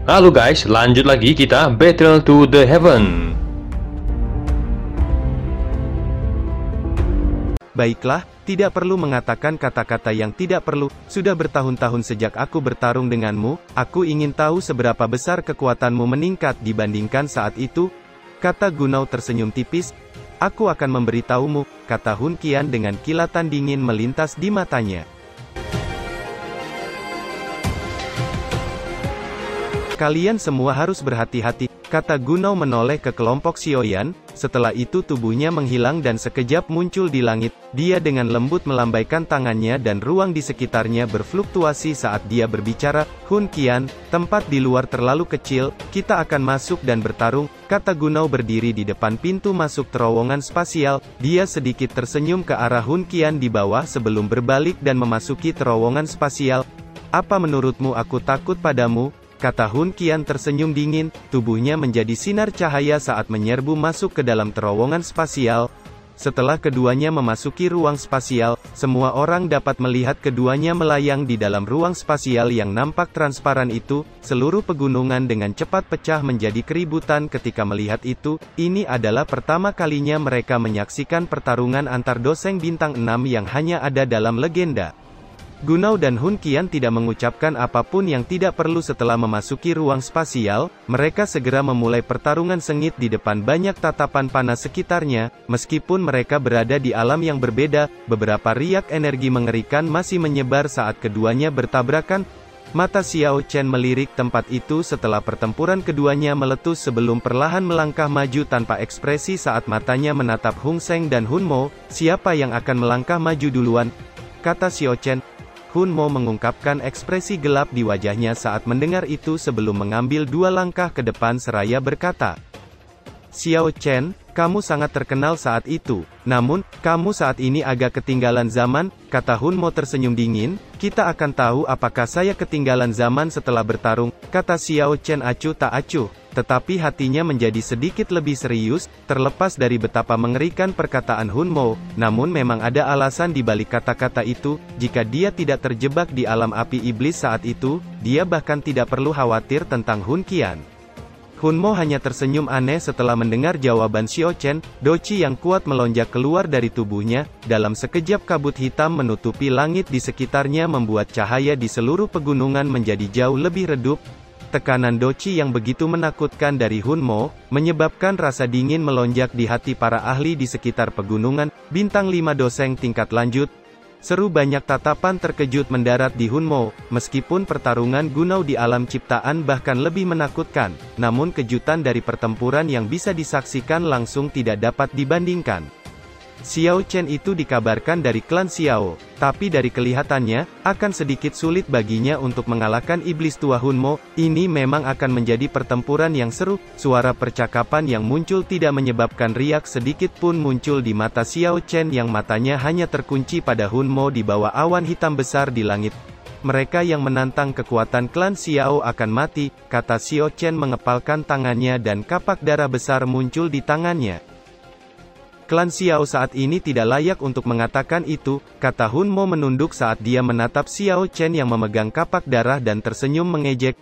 Halo guys, lanjut lagi kita Battle to the Heaven. Baiklah, tidak perlu mengatakan kata-kata yang tidak perlu. Sudah bertahun-tahun sejak aku bertarung denganmu, aku ingin tahu seberapa besar kekuatanmu meningkat dibandingkan saat itu. Kata Gunau tersenyum tipis. Aku akan memberitahumu, kata Hun Qian dengan kilatan dingin melintas di matanya. Kalian semua harus berhati-hati, kata Gunau menoleh ke kelompok Xiaoyan. Setelah itu tubuhnya menghilang dan sekejap muncul di langit. Dia dengan lembut melambaikan tangannya dan ruang di sekitarnya berfluktuasi saat dia berbicara. Hun Qian, tempat di luar terlalu kecil, kita akan masuk dan bertarung, kata Gunau berdiri di depan pintu masuk terowongan spasial. Dia sedikit tersenyum ke arah Hun Qian di bawah sebelum berbalik dan memasuki terowongan spasial. Apa menurutmu aku takut padamu? Kata Hun Qian tersenyum dingin, tubuhnya menjadi sinar cahaya saat menyerbu masuk ke dalam terowongan spasial. Setelah keduanya memasuki ruang spasial, semua orang dapat melihat keduanya melayang di dalam ruang spasial yang nampak transparan itu. Seluruh pegunungan dengan cepat pecah menjadi keributan ketika melihat itu. Ini adalah pertama kalinya mereka menyaksikan pertarungan antar doseng bintang 6 yang hanya ada dalam legenda. Gunau dan Hun Qian tidak mengucapkan apapun yang tidak perlu setelah memasuki ruang spasial. Mereka segera memulai pertarungan sengit di depan banyak tatapan panas sekitarnya. Meskipun mereka berada di alam yang berbeda, beberapa riak energi mengerikan masih menyebar saat keduanya bertabrakan. Mata Xiao Chen melirik tempat itu setelah pertempuran keduanya meletus sebelum perlahan melangkah maju tanpa ekspresi saat matanya menatap Hung Seng dan Hun Mo. Siapa yang akan melangkah maju duluan? Kata Xiao Chen. Hun Mo mengungkapkan ekspresi gelap di wajahnya saat mendengar itu sebelum mengambil 2 langkah ke depan seraya berkata, Xiao Chen, kamu sangat terkenal saat itu, namun, kamu saat ini agak ketinggalan zaman, kata Hun Mo tersenyum dingin. Kita akan tahu apakah saya ketinggalan zaman setelah bertarung, kata Xiao Chen acuh tak acuh. Tetapi hatinya menjadi sedikit lebih serius, terlepas dari betapa mengerikan perkataan Hun Mo. Namun memang ada alasan di balik kata-kata itu. Jika dia tidak terjebak di alam api iblis saat itu, dia bahkan tidak perlu khawatir tentang Hun Qian. Hun Mo hanya tersenyum aneh setelah mendengar jawaban Xiao Chen. Doqi yang kuat melonjak keluar dari tubuhnya. Dalam sekejap kabut hitam menutupi langit di sekitarnya membuat cahaya di seluruh pegunungan menjadi jauh lebih redup. Tekanan Doqi yang begitu menakutkan dari Hun Mo, menyebabkan rasa dingin melonjak di hati para ahli di sekitar pegunungan. Bintang 5 doseng tingkat lanjut. Seru banyak tatapan terkejut mendarat di Hun Mo. Meskipun pertarungan Gunau di alam ciptaan bahkan lebih menakutkan, namun kejutan dari pertempuran yang bisa disaksikan langsung tidak dapat dibandingkan. Xiao Chen itu dikabarkan dari klan Xiao, tapi dari kelihatannya, akan sedikit sulit baginya untuk mengalahkan iblis tua Hun Mo. Ini memang akan menjadi pertempuran yang seru. Suara percakapan yang muncul tidak menyebabkan riak sedikit pun muncul di mata Xiao Chen yang matanya hanya terkunci pada Hun Mo di bawah awan hitam besar di langit. Mereka yang menantang kekuatan klan Xiao akan mati, kata Xiao Chen mengepalkan tangannya dan kapak darah besar muncul di tangannya. Klan Xiao saat ini tidak layak untuk mengatakan itu, kata Hun Mo menunduk saat dia menatap Xiao Chen yang memegang kapak darah dan tersenyum mengejek.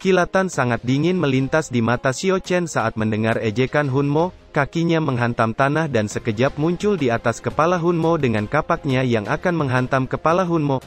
Kilatan sangat dingin melintas di mata Xiao Chen saat mendengar ejekan Hun Mo, kakinya menghantam tanah dan sekejap muncul di atas kepala Hun Mo dengan kapaknya yang akan menghantam kepala Hun Mo.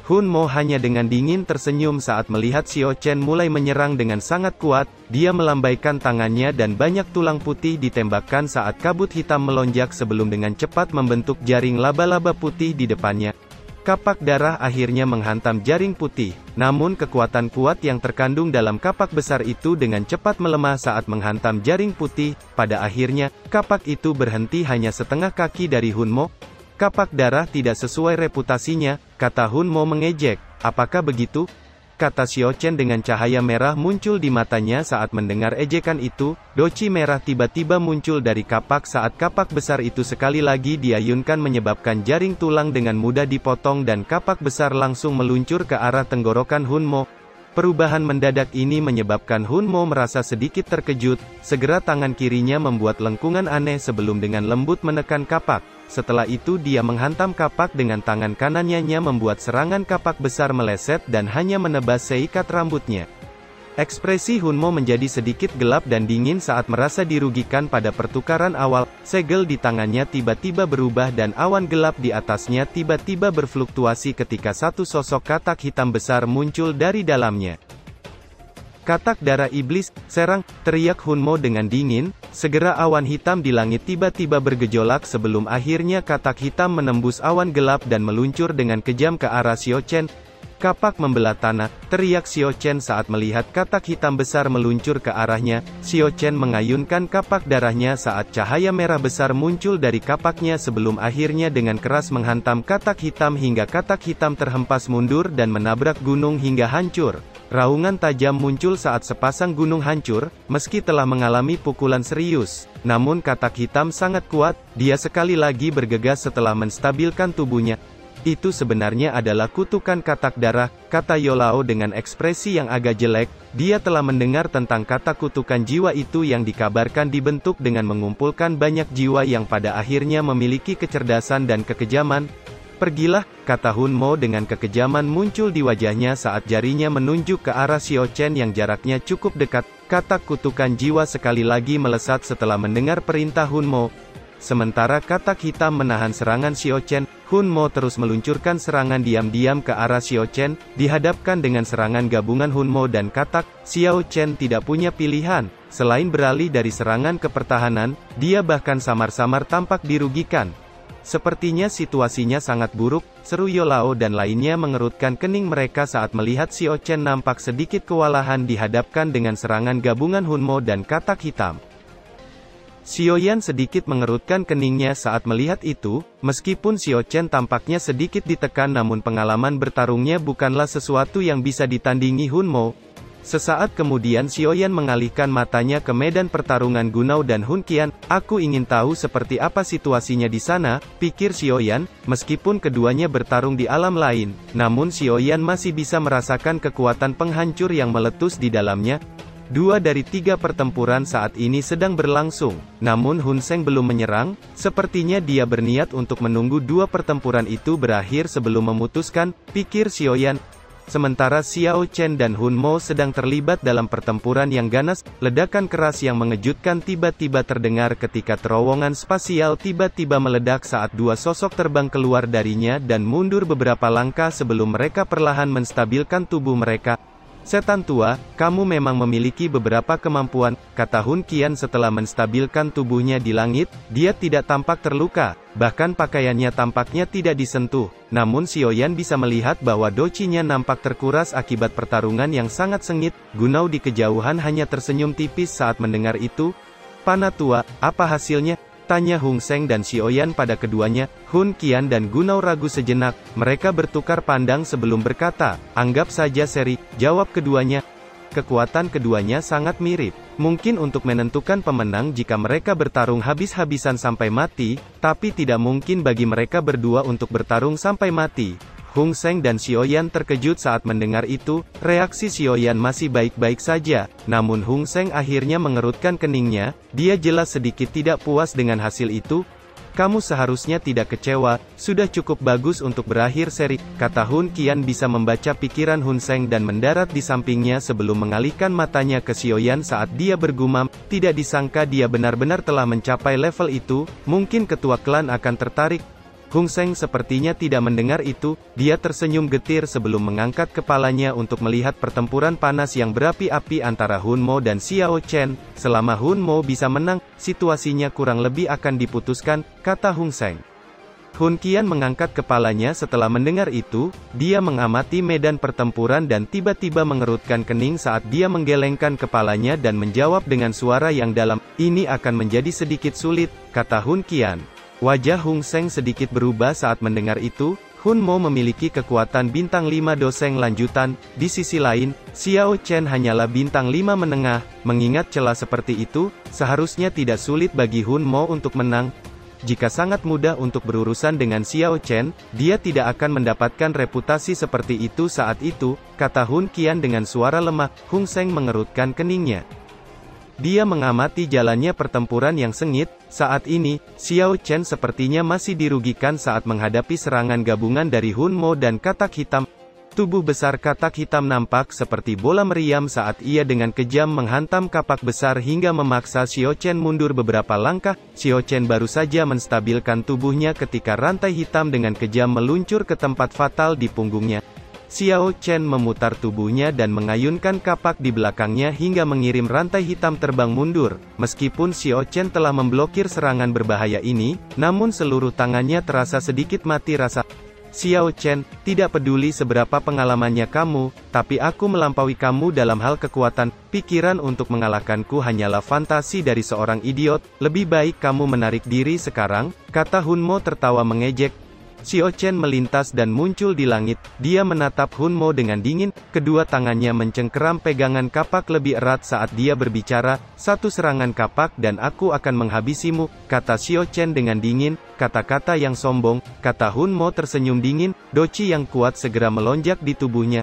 Hun Mo hanya dengan dingin tersenyum saat melihat Xiao Chen mulai menyerang dengan sangat kuat. Dia melambaikan tangannya dan banyak tulang putih ditembakkan saat kabut hitam melonjak sebelum dengan cepat membentuk jaring laba-laba putih di depannya. Kapak darah akhirnya menghantam jaring putih, namun kekuatan kuat yang terkandung dalam kapak besar itu dengan cepat melemah saat menghantam jaring putih. Pada akhirnya, kapak itu berhenti hanya setengah kaki dari Hun Mo. Kapak darah tidak sesuai reputasinya, kata Hun Mo mengejek. Apakah begitu? Kata Xiao Chen dengan cahaya merah muncul di matanya saat mendengar ejekan itu. Doqi merah tiba-tiba muncul dari kapak saat kapak besar itu sekali lagi diayunkan menyebabkan jaring tulang dengan mudah dipotong dan kapak besar langsung meluncur ke arah tenggorokan Hun Mo. Perubahan mendadak ini menyebabkan Hun Mo merasa sedikit terkejut. Segera tangan kirinya membuat lengkungan aneh sebelum dengan lembut menekan kapak. Setelah itu dia menghantam kapak dengan tangan kanannya membuat serangan kapak besar meleset dan hanya menebas seikat rambutnya. Ekspresi Hun Mo menjadi sedikit gelap dan dingin saat merasa dirugikan pada pertukaran awal. Segel di tangannya tiba-tiba berubah dan awan gelap di atasnya tiba-tiba berfluktuasi ketika satu sosok katak hitam besar muncul dari dalamnya. Katak darah iblis, serang, teriak Hun Mo dengan dingin. Segera awan hitam di langit tiba-tiba bergejolak sebelum akhirnya katak hitam menembus awan gelap dan meluncur dengan kejam ke arah Xiao Chen. Kapak membelah tanah, teriak Xiao Chen saat melihat katak hitam besar meluncur ke arahnya. Xiao Chen mengayunkan kapak darahnya saat cahaya merah besar muncul dari kapaknya sebelum akhirnya dengan keras menghantam katak hitam hingga katak hitam terhempas mundur dan menabrak gunung hingga hancur. Raungan tajam muncul saat sepasang gunung hancur, meski telah mengalami pukulan serius. Namun katak hitam sangat kuat, dia sekali lagi bergegas setelah menstabilkan tubuhnya. Itu sebenarnya adalah kutukan katak darah, kata Yolao dengan ekspresi yang agak jelek. Dia telah mendengar tentang kata kutukan jiwa itu yang dikabarkan dibentuk dengan mengumpulkan banyak jiwa yang pada akhirnya memiliki kecerdasan dan kekejaman. Pergilah, kata Hun Mo dengan kekejaman muncul di wajahnya saat jarinya menunjuk ke arah Xiao Chen yang jaraknya cukup dekat. Katak kutukan jiwa sekali lagi melesat setelah mendengar perintah Hun Mo. Sementara katak hitam menahan serangan Xiao Chen, Hun Mo terus meluncurkan serangan diam-diam ke arah Xiao Chen. Dihadapkan dengan serangan gabungan Hun Mo dan katak, Xiao Chen tidak punya pilihan. Selain beralih dari serangan ke pertahanan, dia bahkan samar-samar tampak dirugikan. Sepertinya situasinya sangat buruk, seru Yolao dan lainnya mengerutkan kening mereka saat melihat Xiao Chen nampak sedikit kewalahan dihadapkan dengan serangan gabungan Hun Mo dan katak hitam. Xiao Yan sedikit mengerutkan keningnya saat melihat itu, meskipun Xiao Chen tampaknya sedikit ditekan namun pengalaman bertarungnya bukanlah sesuatu yang bisa ditandingi Hun Mo. Sesaat kemudian Xiao Yan mengalihkan matanya ke medan pertarungan Gunao dan Hun Qian. Aku ingin tahu seperti apa situasinya di sana, pikir Xiao Yan, meskipun keduanya bertarung di alam lain, namun Xiao Yan masih bisa merasakan kekuatan penghancur yang meletus di dalamnya. 2 dari 3 pertempuran saat ini sedang berlangsung, namun Hun Seng belum menyerang, sepertinya dia berniat untuk menunggu 2 pertempuran itu berakhir sebelum memutuskan, pikir Xiao Yan. Sementara Xiao Chen dan Hun Mo sedang terlibat dalam pertempuran yang ganas, ledakan keras yang mengejutkan tiba-tiba terdengar ketika terowongan spasial tiba-tiba meledak saat 2 sosok terbang keluar darinya dan mundur beberapa langkah sebelum mereka perlahan menstabilkan tubuh mereka. Setan tua, kamu memang memiliki beberapa kemampuan, kata Hun Qian setelah menstabilkan tubuhnya di langit. Dia tidak tampak terluka, bahkan pakaiannya tampaknya tidak disentuh. Namun Xiao Yan bisa melihat bahwa docinya nampak terkuras akibat pertarungan yang sangat sengit. Gunao di kejauhan hanya tersenyum tipis saat mendengar itu. Panah tua, apa hasilnya? Tanya Hung Seng dan Xiao Yan pada keduanya. Hun Qian dan Gunao ragu sejenak, mereka bertukar pandang sebelum berkata, anggap saja seri, jawab keduanya. Kekuatan keduanya sangat mirip. Mungkin untuk menentukan pemenang jika mereka bertarung habis-habisan sampai mati, tapi tidak mungkin bagi mereka berdua untuk bertarung sampai mati. Hung Seng dan Xiao Yan terkejut saat mendengar itu. Reaksi Xiao Yan masih baik-baik saja, namun Hung Seng akhirnya mengerutkan keningnya. Dia jelas sedikit tidak puas dengan hasil itu. Kamu seharusnya tidak kecewa, sudah cukup bagus untuk berakhir seri, kata Hun Qian bisa membaca pikiran Hun Seng dan mendarat di sampingnya sebelum mengalihkan matanya ke Xiao Yan saat dia bergumam, tidak disangka dia benar-benar telah mencapai level itu, mungkin ketua klan akan tertarik. Hung Seng sepertinya tidak mendengar itu, dia tersenyum getir sebelum mengangkat kepalanya untuk melihat pertempuran panas yang berapi-api antara Hun Mo dan Xiao Chen. Selama Hun Mo bisa menang, situasinya kurang lebih akan diputuskan, kata Hung Seng. Hun Qian mengangkat kepalanya setelah mendengar itu, dia mengamati medan pertempuran dan tiba-tiba mengerutkan kening saat dia menggelengkan kepalanya dan menjawab dengan suara yang dalam, ini akan menjadi sedikit sulit, kata Hun Qian. Wajah Hung Seng sedikit berubah saat mendengar itu. Hun Mo memiliki kekuatan bintang 5 doseng lanjutan, di sisi lain, Xiao Chen hanyalah bintang 5 menengah. Mengingat celah seperti itu, seharusnya tidak sulit bagi Hun Mo untuk menang. Jika sangat mudah untuk berurusan dengan Xiao Chen, dia tidak akan mendapatkan reputasi seperti itu saat itu, kata Hun Qian dengan suara lemah. Hung Seng mengerutkan keningnya. Dia mengamati jalannya pertempuran yang sengit. Saat ini, Xiao Chen sepertinya masih dirugikan saat menghadapi serangan gabungan dari Hun Mo dan katak hitam. Tubuh besar katak hitam nampak seperti bola meriam saat ia dengan kejam menghantam kapak besar hingga memaksa Xiao Chen mundur beberapa langkah. Xiao Chen baru saja menstabilkan tubuhnya ketika rantai hitam dengan kejam meluncur ke tempat fatal di punggungnya. Xiao Chen memutar tubuhnya dan mengayunkan kapak di belakangnya hingga mengirim rantai hitam terbang mundur. Meskipun Xiao Chen telah memblokir serangan berbahaya ini, namun seluruh tangannya terasa sedikit mati rasa. Xiao Chen, tidak peduli seberapa pengalamannya kamu, tapi aku melampaui kamu dalam hal kekuatan. Pikiran untuk mengalahkanku hanyalah fantasi dari seorang idiot. Lebih baik kamu menarik diri sekarang, kata Hun Mo tertawa mengejek. Xiao Chen melintas dan muncul di langit. Dia menatap Hun Mo dengan dingin, kedua tangannya mencengkeram pegangan kapak lebih erat saat dia berbicara. Satu serangan kapak dan aku akan menghabisimu, kata Xiao Chen dengan dingin. Kata-kata yang sombong, kata Hun Mo tersenyum dingin. Doci yang kuat segera melonjak di tubuhnya.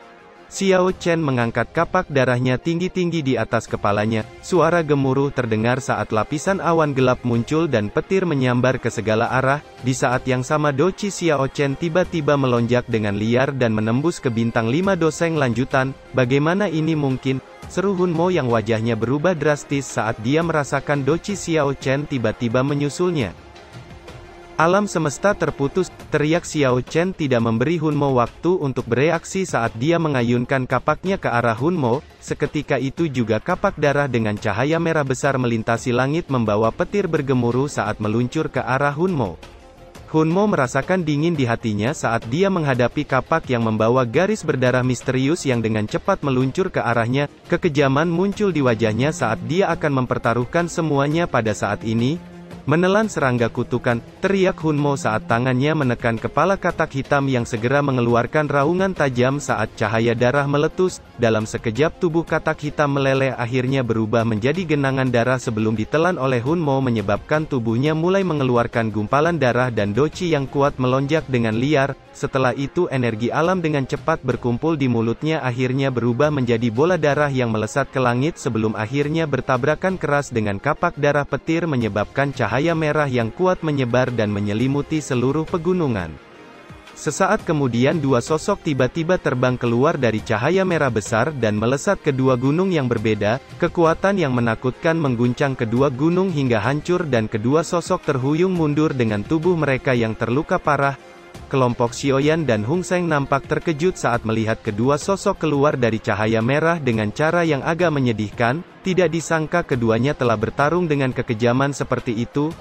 Xiao Chen mengangkat kapak darahnya tinggi-tinggi di atas kepalanya. Suara gemuruh terdengar saat lapisan awan gelap muncul dan petir menyambar ke segala arah. Di saat yang sama doci Xiao Chen tiba-tiba melonjak dengan liar dan menembus ke bintang 5 doseng lanjutan. Bagaimana ini mungkin? Seru Hun Mo yang wajahnya berubah drastis saat dia merasakan doci Xiao Chen tiba-tiba menyusulnya. Alam semesta terputus, teriak Xiao Chen tidak memberi Hun Mo waktu untuk bereaksi saat dia mengayunkan kapaknya ke arah Hun Mo. Seketika itu juga kapak darah dengan cahaya merah besar melintasi langit membawa petir bergemuruh saat meluncur ke arah Hun Mo. Hun Mo merasakan dingin di hatinya saat dia menghadapi kapak yang membawa garis berdarah misterius yang dengan cepat meluncur ke arahnya. Kekejaman muncul di wajahnya saat dia akan mempertaruhkan semuanya pada saat ini. Menelan serangga kutukan, teriak Hun Mo saat tangannya menekan kepala katak hitam yang segera mengeluarkan raungan tajam saat cahaya darah meletus. Dalam sekejap tubuh katak hitam meleleh akhirnya berubah menjadi genangan darah sebelum ditelan oleh Hun Mo menyebabkan tubuhnya mulai mengeluarkan gumpalan darah dan doci yang kuat melonjak dengan liar. Setelah itu energi alam dengan cepat berkumpul di mulutnya akhirnya berubah menjadi bola darah yang melesat ke langit sebelum akhirnya bertabrakan keras dengan kapak darah petir menyebabkan cahaya merah yang kuat menyebar dan menyelimuti seluruh pegunungan. Sesaat kemudian dua sosok tiba-tiba terbang keluar dari cahaya merah besar dan melesat ke dua gunung yang berbeda. Kekuatan yang menakutkan mengguncang kedua gunung hingga hancur dan kedua sosok terhuyung mundur dengan tubuh mereka yang terluka parah. Kelompok Xiaoyan dan Hung Seng nampak terkejut saat melihat kedua sosok keluar dari cahaya merah dengan cara yang agak menyedihkan. Tidak disangka keduanya telah bertarung dengan kekejaman seperti itu.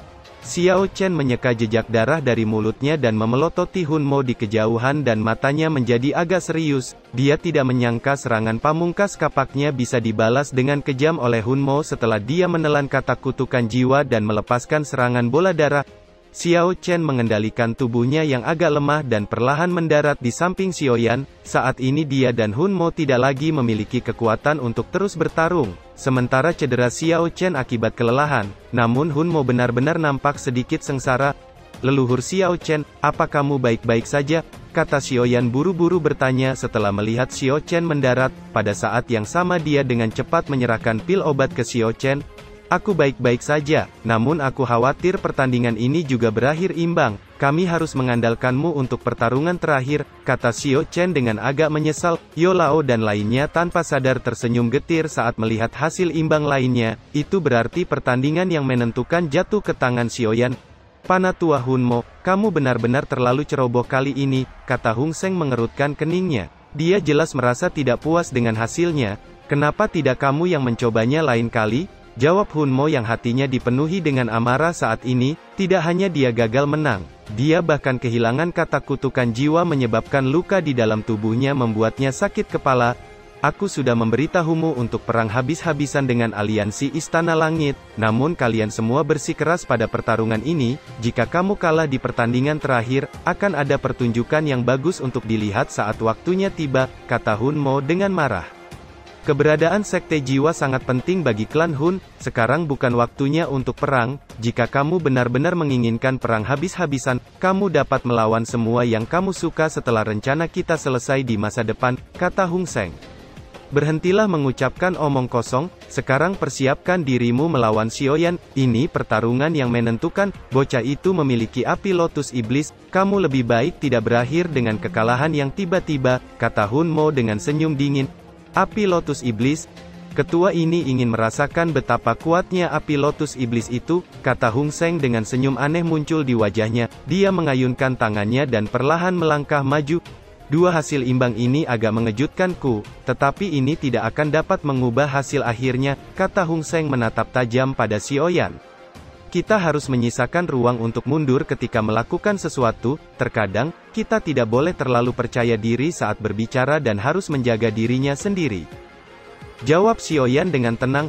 Xiao Chen menyeka jejak darah dari mulutnya dan memelototi Hun Mo di kejauhan dan matanya menjadi agak serius. Dia tidak menyangka serangan pamungkas kapaknya bisa dibalas dengan kejam oleh Hun Mo setelah dia menelan katak kutukan jiwa dan melepaskan serangan bola darah. Xiao Chen mengendalikan tubuhnya yang agak lemah dan perlahan mendarat di samping Xiaoyan. Saat ini dia dan Hun Mo tidak lagi memiliki kekuatan untuk terus bertarung. Sementara cedera Xiao Chen akibat kelelahan, namun Hun Mo benar-benar nampak sedikit sengsara. Leluhur Xiao Chen, apa kamu baik-baik saja? Kata Xiaoyan buru-buru bertanya setelah melihat Xiao Chen mendarat. Pada saat yang sama dia dengan cepat menyerahkan pil obat ke Xiao Chen. Aku baik-baik saja, namun aku khawatir pertandingan ini juga berakhir imbang. Kami harus mengandalkanmu untuk pertarungan terakhir, kata Xiao Chen dengan agak menyesal. Yo Lao dan lainnya tanpa sadar tersenyum getir saat melihat hasil imbang lainnya. Itu berarti pertandingan yang menentukan jatuh ke tangan Xiaoyan. Panatua Hun Mo, kamu benar-benar terlalu ceroboh kali ini, kata Hung Seng mengerutkan keningnya. Dia jelas merasa tidak puas dengan hasilnya. Kenapa tidak kamu yang mencobanya lain kali? Jawab Hun Mo yang hatinya dipenuhi dengan amarah saat ini. Tidak hanya dia gagal menang, dia bahkan kehilangan katak kutukan jiwa menyebabkan luka di dalam tubuhnya membuatnya sakit kepala. Aku sudah memberitahumu untuk perang habis-habisan dengan aliansi Istana Langit, namun kalian semua bersikeras pada pertarungan ini. Jika kamu kalah di pertandingan terakhir, akan ada pertunjukan yang bagus untuk dilihat saat waktunya tiba, kata Hun Mo dengan marah. Keberadaan Sekte Jiwa sangat penting bagi klan Hun. Sekarang bukan waktunya untuk perang. Jika kamu benar-benar menginginkan perang habis-habisan, kamu dapat melawan semua yang kamu suka setelah rencana kita selesai di masa depan, kata Hung Seng. Berhentilah mengucapkan omong kosong, sekarang persiapkan dirimu melawan Xiaoyan, ini pertarungan yang menentukan, bocah itu memiliki api lotus iblis, kamu lebih baik tidak berakhir dengan kekalahan yang tiba-tiba, kata Hun Mo dengan senyum dingin. Api lotus iblis? Ketua ini ingin merasakan betapa kuatnya api lotus iblis itu, kata Hung Seng dengan senyum aneh muncul di wajahnya, dia mengayunkan tangannya dan perlahan melangkah maju. Dua hasil imbang ini agak mengejutkanku, tetapi ini tidak akan dapat mengubah hasil akhirnya, kata Hung Seng menatap tajam pada Xiaoyan. Kita harus menyisakan ruang untuk mundur ketika melakukan sesuatu, terkadang, kita tidak boleh terlalu percaya diri saat berbicara dan harus menjaga dirinya sendiri. Jawab Xiaoyan dengan tenang,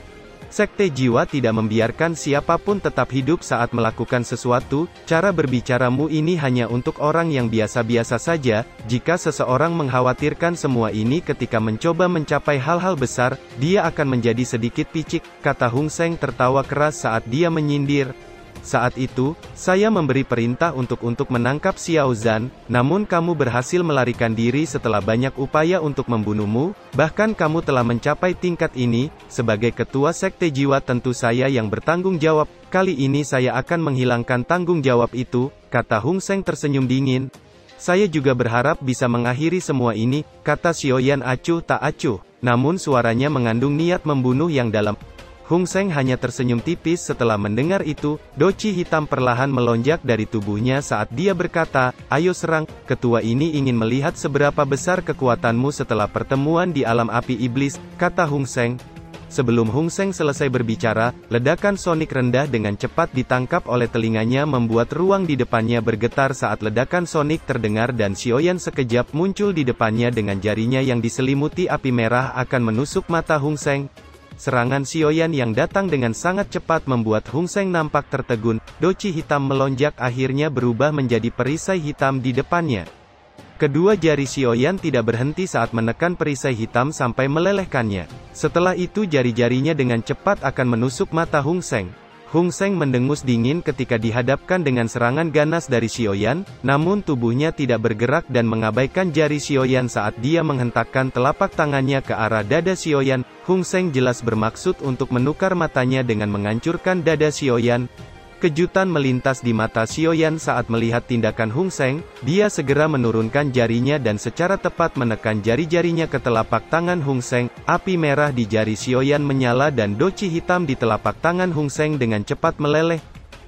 Sekte Jiwa tidak membiarkan siapapun tetap hidup saat melakukan sesuatu, cara berbicaramu ini hanya untuk orang yang biasa-biasa saja, jika seseorang mengkhawatirkan semua ini ketika mencoba mencapai hal-hal besar, dia akan menjadi sedikit picik, kata Hung Seng tertawa keras saat dia menyindir. Saat itu, saya memberi perintah untuk menangkap Xiao Zhan, namun kamu berhasil melarikan diri setelah banyak upaya untuk membunuhmu, bahkan kamu telah mencapai tingkat ini, sebagai ketua Sekte Jiwa tentu saya yang bertanggung jawab, kali ini saya akan menghilangkan tanggung jawab itu, kata Hung Seng tersenyum dingin. Saya juga berharap bisa mengakhiri semua ini, kata Xiaoyan acuh tak acuh, namun suaranya mengandung niat membunuh yang dalam. Hung Seng hanya tersenyum tipis setelah mendengar itu, doci hitam perlahan melonjak dari tubuhnya saat dia berkata, ayo serang, ketua ini ingin melihat seberapa besar kekuatanmu setelah pertemuan di alam api iblis, kata Hung Seng. Sebelum Hung Seng selesai berbicara, ledakan sonik rendah dengan cepat ditangkap oleh telinganya membuat ruang di depannya bergetar saat ledakan sonik terdengar dan Xiaoyan sekejap muncul di depannya dengan jarinya yang diselimuti api merah akan menusuk mata Hung Seng. Serangan Xiaoyan yang datang dengan sangat cepat membuat Hung Seng nampak tertegun, doci hitam melonjak akhirnya berubah menjadi perisai hitam di depannya. Kedua jari Xiaoyan tidak berhenti saat menekan perisai hitam sampai melelehkannya. Setelah itu jari-jarinya dengan cepat akan menusuk mata Hung Seng. Hung Seng mendengus dingin ketika dihadapkan dengan serangan ganas dari Xiaoyan, namun tubuhnya tidak bergerak dan mengabaikan jari Xiaoyan saat dia menghentakkan telapak tangannya ke arah dada Xiaoyan. Hung Seng jelas bermaksud untuk menukar matanya dengan menghancurkan dada Xiaoyan. Kejutan melintas di mata Xiaoyan saat melihat tindakan Hung Seng, dia segera menurunkan jarinya dan secara tepat menekan jari-jarinya ke telapak tangan Hung Seng, api merah di jari Xiaoyan menyala dan doci hitam di telapak tangan Hung Seng dengan cepat meleleh.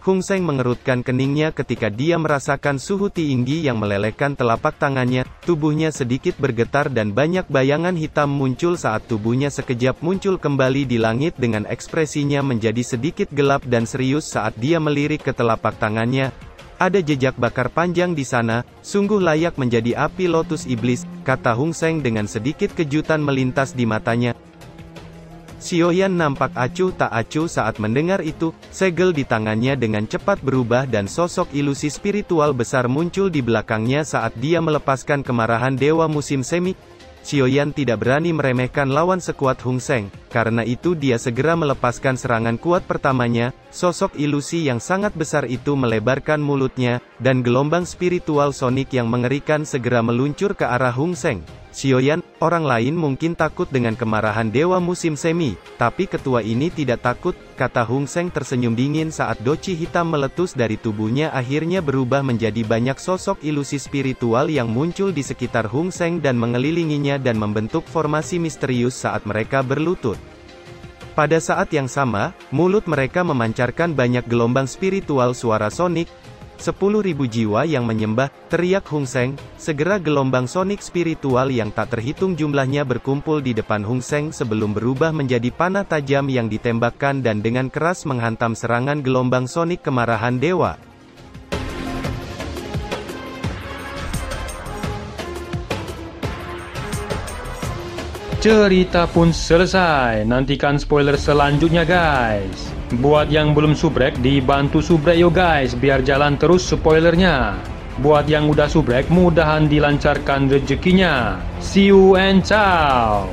Hung Seng mengerutkan keningnya ketika dia merasakan suhu tinggi yang melelehkan telapak tangannya, tubuhnya sedikit bergetar dan banyak bayangan hitam muncul saat tubuhnya sekejap muncul kembali di langit dengan ekspresinya menjadi sedikit gelap dan serius saat dia melirik ke telapak tangannya. Ada jejak bakar panjang di sana, sungguh layak menjadi api lotus iblis, kata Hung Seng dengan sedikit kejutan melintas di matanya. Xiaoyan nampak acuh tak acuh saat mendengar itu, segel di tangannya dengan cepat berubah dan sosok ilusi spiritual besar muncul di belakangnya saat dia melepaskan kemarahan Dewa Musim Semi. Xiaoyan tidak berani meremehkan lawan sekuat Hung Seng, karena itu dia segera melepaskan serangan kuat pertamanya, sosok ilusi yang sangat besar itu melebarkan mulutnya, dan gelombang spiritual sonik yang mengerikan segera meluncur ke arah Hung Seng. Xiaoyan, orang lain mungkin takut dengan kemarahan Dewa Musim Semi, tapi ketua ini tidak takut, kata Hung Seng tersenyum dingin saat doci hitam meletus dari tubuhnya akhirnya berubah menjadi banyak sosok ilusi spiritual yang muncul di sekitar Hung Seng dan mengelilinginya dan membentuk formasi misterius saat mereka berlutut. Pada saat yang sama, mulut mereka memancarkan banyak gelombang spiritual suara sonik. 10.000 jiwa yang menyembah, teriak Hung Seng. Segera gelombang sonik spiritual yang tak terhitung jumlahnya berkumpul di depan Hung Seng sebelum berubah menjadi panah tajam yang ditembakkan dan dengan keras menghantam serangan gelombang sonik kemarahan dewa. Cerita pun selesai, nantikan spoiler selanjutnya guys. Buat yang belum subrek, dibantu subrek yo guys, biar jalan terus spoilernya. Buat yang udah subrek, mudahan dilancarkan rezekinya. See you and ciao.